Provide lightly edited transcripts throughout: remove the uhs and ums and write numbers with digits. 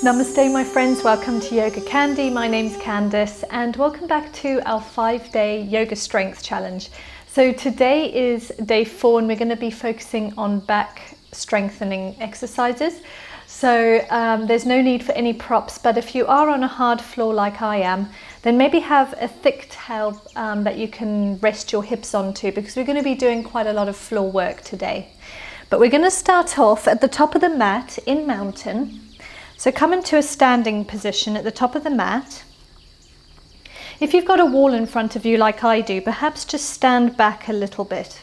Namaste my friends, welcome to YogaCandi. My name's Candace and welcome back to our 5-day yoga strength challenge. So today is day 4 and we're going to be focusing on back strengthening exercises. So there's no need for any props, but if you are on a hard floor like I am, then maybe have a thick towel that you can rest your hips onto, because we're going to be doing quite a lot of floor work today. But we're going to start off at the top of the mat in mountain. So come into a standing position at the top of the mat. If you've got a wall in front of you like I do, perhaps just stand back a little bit.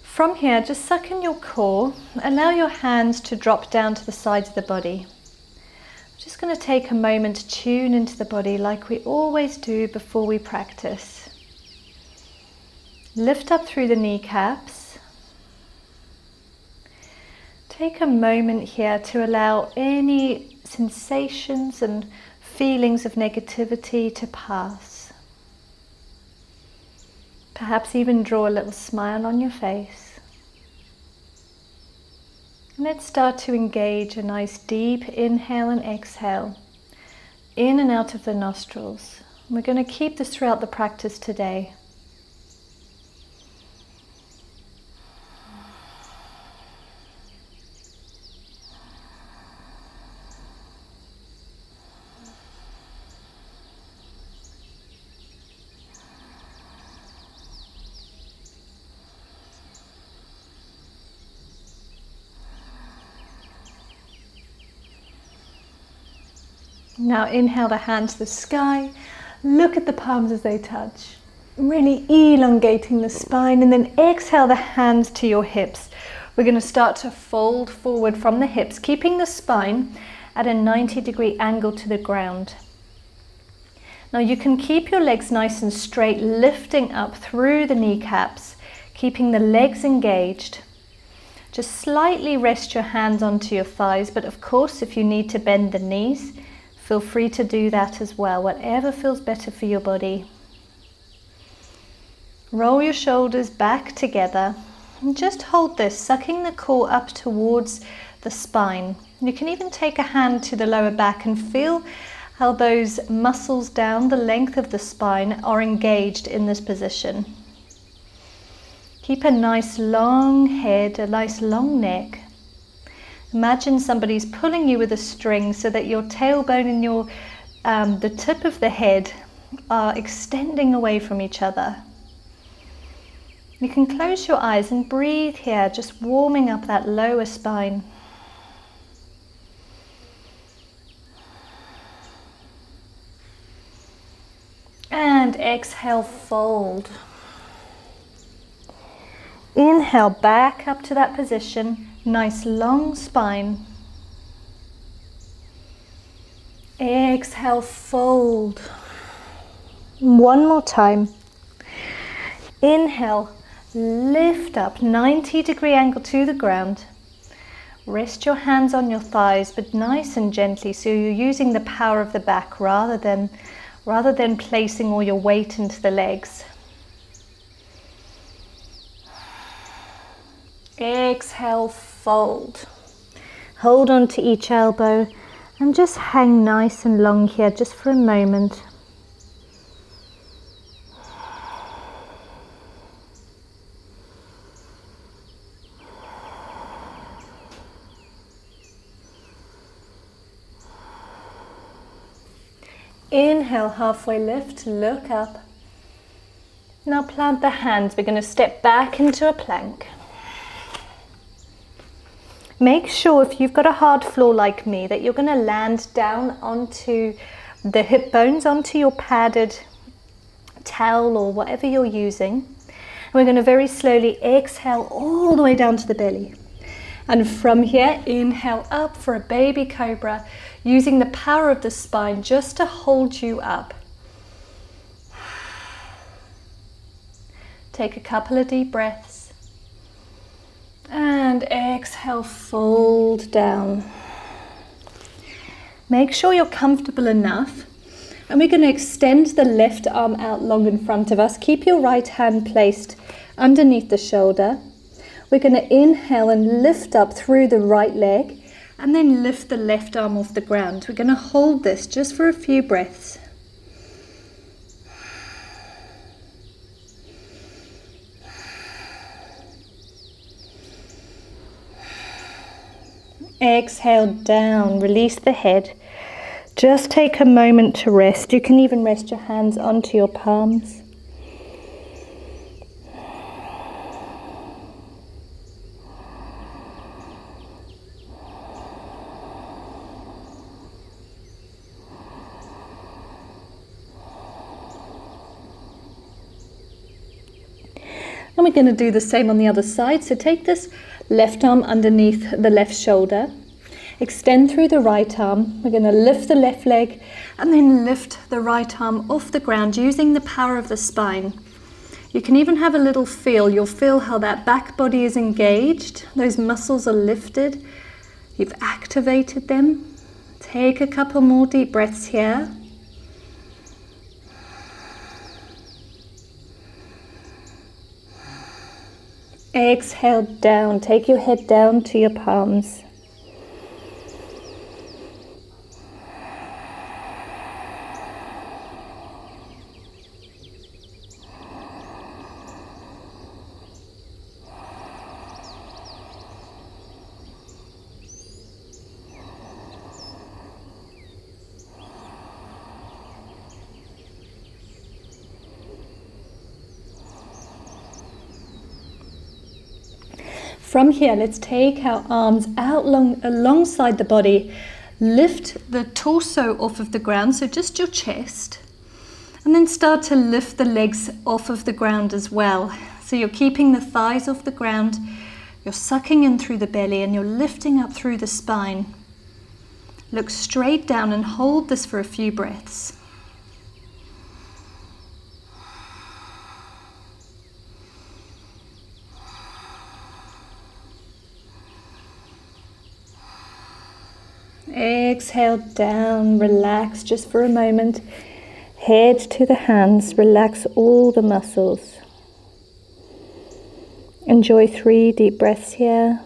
From here, just suck in your core, allow your hands to drop down to the sides of the body. I'm just going to take a moment to tune into the body like we always do before we practice. Lift up through the kneecaps. Take a moment here to allow any sensations and feelings of negativity to pass. Perhaps even draw a little smile on your face. Let's start to engage a nice deep inhale and exhale, in and out of the nostrils. We're going to keep this throughout the practice today. Now inhale the hand to the sky, look at the palms as they touch, really elongating the spine, and then exhale the hands to your hips. We're going to start to fold forward from the hips, keeping the spine at a 90-degree angle to the ground. Now you can keep your legs nice and straight, lifting up through the kneecaps, keeping the legs engaged. Just slightly rest your hands onto your thighs, but of course if you need to bend the knees, feel free to do that as well, whatever feels better for your body. Roll your shoulders back together and just hold this, sucking the core up towards the spine. You can even take a hand to the lower back and feel how those muscles down the length of the spine are engaged in this position. Keep a nice long head, a nice long neck. Imagine somebody's pulling you with a string so that your tailbone and the tip of the head are extending away from each other. You can close your eyes and breathe here, just warming up that lower spine. And exhale, fold. Inhale, back up to that position. Nice long spine. Exhale, fold. One more time. Inhale, lift up, 90-degree angle to the ground. Rest your hands on your thighs, but nice and gently, so you're using the power of the back rather than placing all your weight into the legs. Exhale, fold. Hold on to each elbow and just hang nice and long here just for a moment. Inhale, halfway lift, look up. Now plant the hands. We're going to step back into a plank. Make sure, if you've got a hard floor like me, that you're going to land down onto the hip bones, onto your padded towel or whatever you're using. And we're going to very slowly exhale all the way down to the belly. And from here, inhale up for a baby cobra, using the power of the spine just to hold you up. Take a couple of deep breaths. And exhale, fold down. Make sure you're comfortable enough. And we're going to extend the left arm out long in front of us. Keep your right hand placed underneath the shoulder. We're going to inhale and lift up through the right leg. and then lift the left arm off the ground. We're going to hold this just for a few breaths. Exhale down, release the head. Just take a moment to rest. You can even rest your hands onto your palms. And we're going to do the same on the other side. So take this left arm underneath the left shoulder. Extend through the right arm. We're going to lift the left leg and then lift the right arm off the ground using the power of the spine. You can even have a little feel. You'll feel how that back body is engaged. Those muscles are lifted. You've activated them. Take a couple more deep breaths here. Exhale down, take your head down to your palms. From here, let's take our arms out alongside the body. Lift the torso off of the ground, so just your chest. And then start to lift the legs off of the ground as well. So you're keeping the thighs off the ground, you're sucking in through the belly, and you're lifting up through the spine. Look straight down and hold this for a few breaths. Exhale down, relax just for a moment. Head to the hands, relax all the muscles. Enjoy 3 deep breaths here.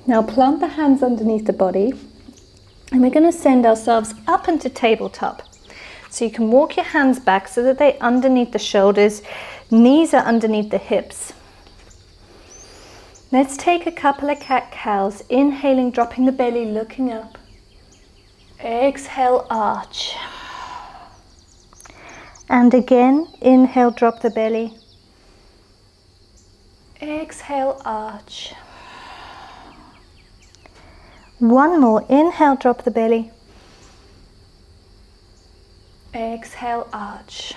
Now plant the hands underneath the body. And we're going to send ourselves up into tabletop. So you can walk your hands back so that they're underneath the shoulders, knees are underneath the hips. Let's take a couple of cat-cows, inhaling, dropping the belly, looking up. Exhale, arch. And again, inhale, drop the belly. Exhale, arch. One more, inhale, drop the belly. Exhale, arch.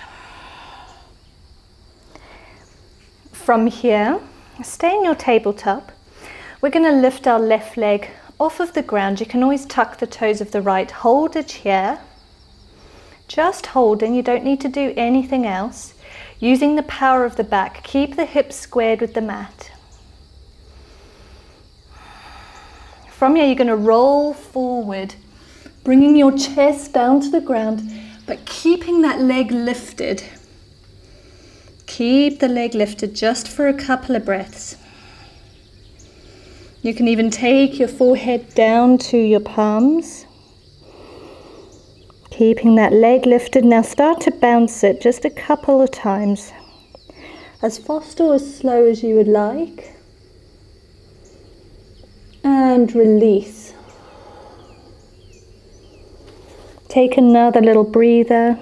From here, stay in your tabletop. We're going to lift our left leg off of the ground. You can always tuck the toes of the right. Hold it here. Just holding, you don't need to do anything else. Using the power of the back, keep the hips squared with the mat. From here, you're going to roll forward, bringing your chest down to the ground, but keeping that leg lifted. Keep the leg lifted just for a couple of breaths. You can even take your forehead down to your palms. Keeping that leg lifted. Now start to bounce it just a couple of times. As fast or as slow as you would like. And release. Take another little breather.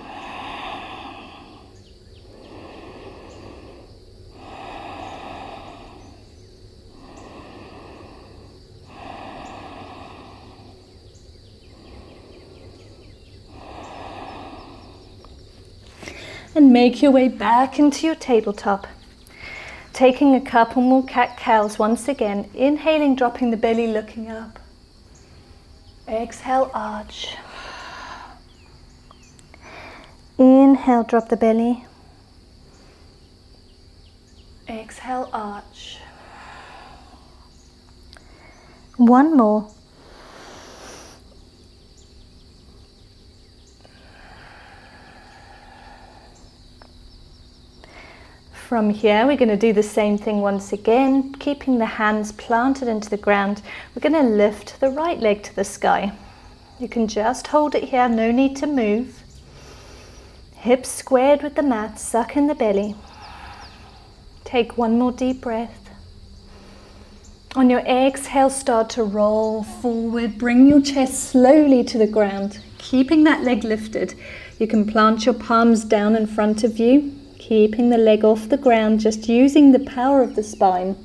And make your way back into your tabletop. Taking a couple more cat-cows once again. Inhaling, dropping the belly, looking up. Exhale, arch. Inhale, drop the belly. Exhale, arch. One more. From here, we're going to do the same thing once again, keeping the hands planted into the ground. We're going to lift the right leg to the sky. You can just hold it here, no need to move. Hips squared with the mat, suck in the belly. Take one more deep breath. On your exhale, start to roll forward. Bring your chest slowly to the ground, keeping that leg lifted. You can plant your palms down in front of you, keeping the leg off the ground, just using the power of the spine.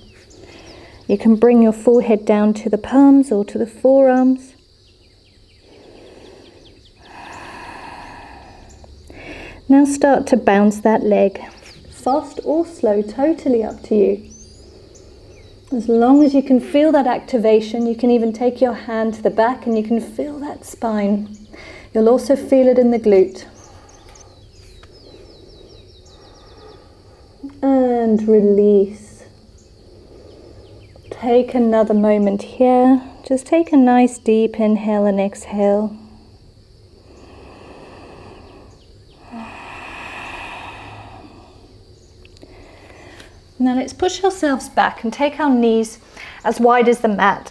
You can bring your forehead down to the palms or to the forearms. Now start to bounce that leg, fast or slow, totally up to you. As long as you can feel that activation, you can even take your hand to the back and you can feel that spine. You'll also feel it in the glute. And release. Take another moment here. Just take a nice deep inhale and exhale. Now let's push ourselves back and take our knees as wide as the mat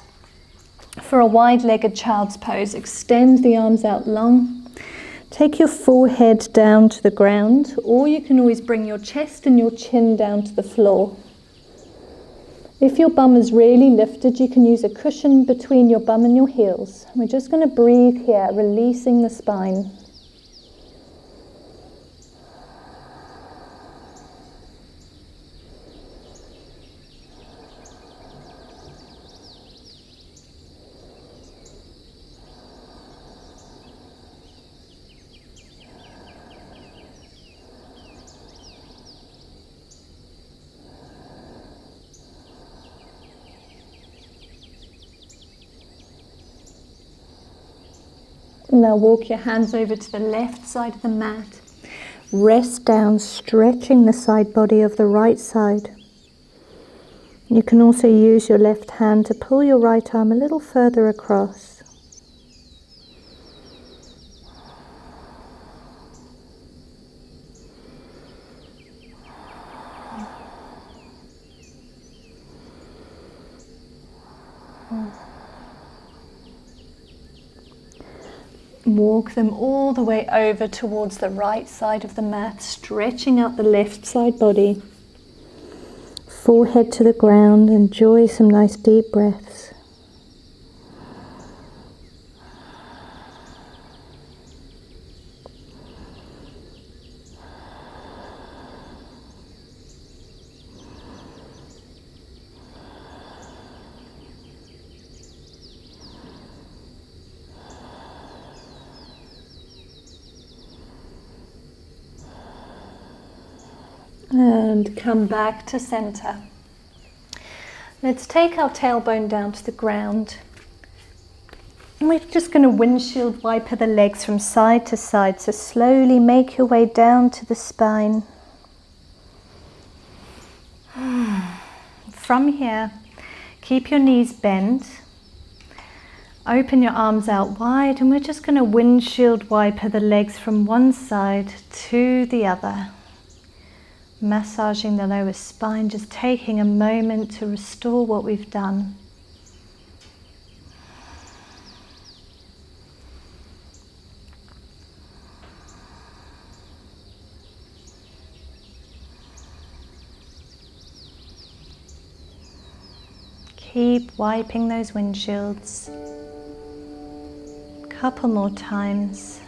for a wide-legged child's pose. Extend the arms out long. Take your forehead down to the ground, or you can always bring your chest and your chin down to the floor. If your bum is really lifted, you can use a cushion between your bum and your heels. We're just going to breathe here, releasing the spine. Now walk your hands over to the left side of the mat. Rest down, stretching the side body of the right side. You can also use your left hand to pull your right arm a little further across. Walk them all the way over towards the right side of the mat, stretching out the left side body. Forehead to the ground, enjoy some nice deep breaths. And come back to center. Let's take our tailbone down to the ground. And we're just going to windshield wiper the legs from side to side. So slowly make your way down to the spine. From here, keep your knees bent. Open your arms out wide, and we're just going to windshield wiper the legs from one side to the other. Massaging the lower spine, just taking a moment to restore what we've done. Keep wiping those windshields. Couple more times.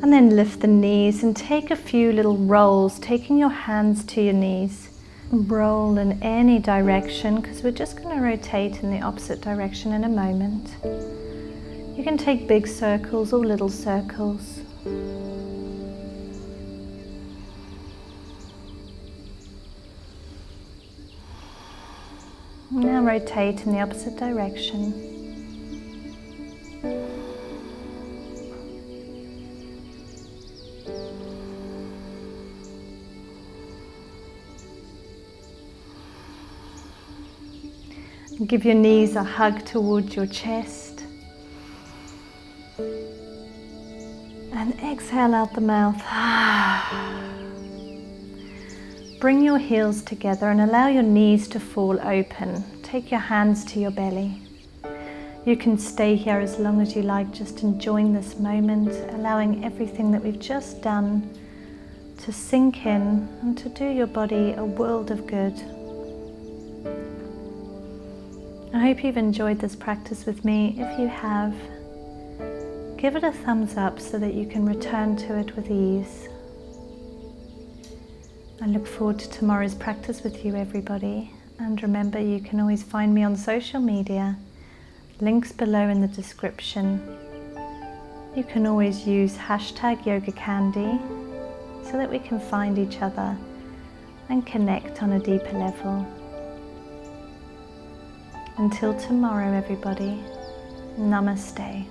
And then lift the knees and take a few little rolls, taking your hands to your knees. Roll in any direction, because we're just going to rotate in the opposite direction in a moment. You can take big circles or little circles. Now rotate in the opposite direction. Give your knees a hug towards your chest. And exhale out the mouth. Bring your heels together and allow your knees to fall open. Take your hands to your belly. You can stay here as long as you like, just enjoying this moment, allowing everything that we've just done to sink in and to do your body a world of good. I hope you've enjoyed this practice with me. If you have, give it a thumbs up so that you can return to it with ease. I look forward to tomorrow's practice with you, everybody. And remember, you can always find me on social media. Links below in the description. You can always use #YogaCandi so that we can find each other and connect on a deeper level. Until tomorrow, everybody, Namaste.